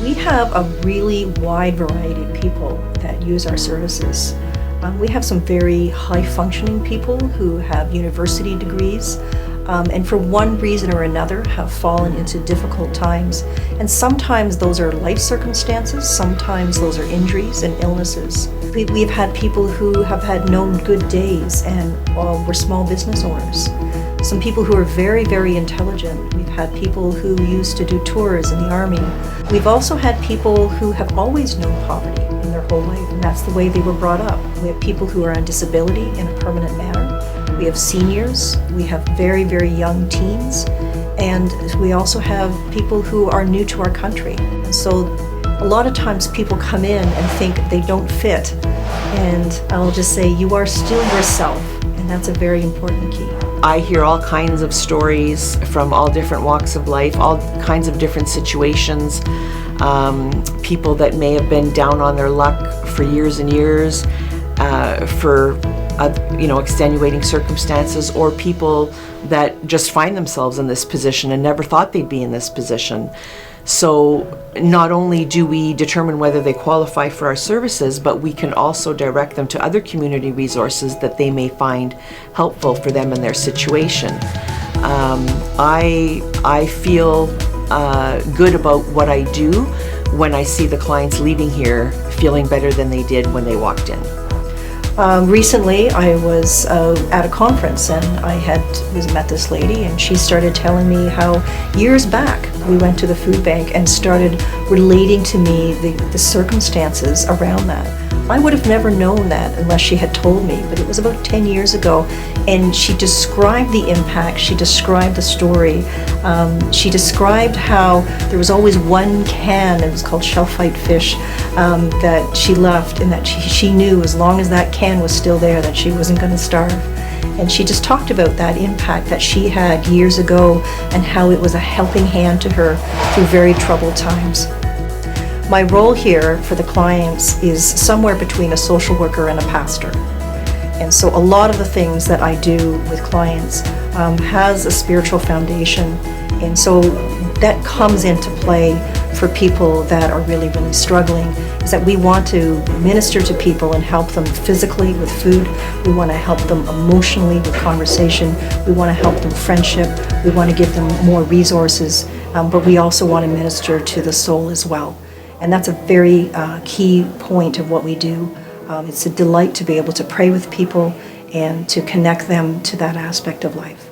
We have a really wide variety of people that use our services. We have some very high-functioning people who have university degrees, and for one reason or another have fallen into difficult times. And sometimes those are life circumstances, sometimes those are injuries and illnesses. We've had people who have had no good days and were small business owners. Some people who are very, very intelligent. We've had people who used to do tours in the Army. We've also had people who have always known poverty in their whole life, and that's the way they were brought up. We have people who are on disability in a permanent manner. We have seniors, we have very, very young teens, and we also have people who are new to our country. And so a lot of times people come in and think they don't fit, and I'll just say, you are still yourself, and that's a very important key. I hear all kinds of stories from all different walks of life, all kinds of different situations. People that may have been down on their luck for years and years, for extenuating circumstances, or people that just find themselves in this position and never thought they'd be in this position. So not only do we determine whether they qualify for our services, but we can also direct them to other community resources that they may find helpful for them in their situation. I feel good about what I do when I see the clients leaving here feeling better than they did when they walked in. Recently, I was at a conference and I met this lady, and she started telling me how years back we went to the food bank and started relating to me the circumstances around that. I would have never known that unless she had told me, but it was about 10 years ago, and she described the impact, she described the story, she described how there was always one can, it was called shellfight fish, that she left, and that she knew as long as that can was still there that she wasn't going to starve. And she just talked about that impact that she had years ago and how it was a helping hand to her through very troubled times. My role here for the clients is somewhere between a social worker and a pastor. And so a lot of the things that I do with clients has a spiritual foundation. And so that comes into play for people that are really, really struggling, is that we want to minister to people and help them physically with food. We want to help them emotionally with conversation. We want to help them friendship. We want to give them more resources, but we also want to minister to the soul as well. And that's a very key point of what we do. It's a delight to be able to pray with people and to connect them to that aspect of life.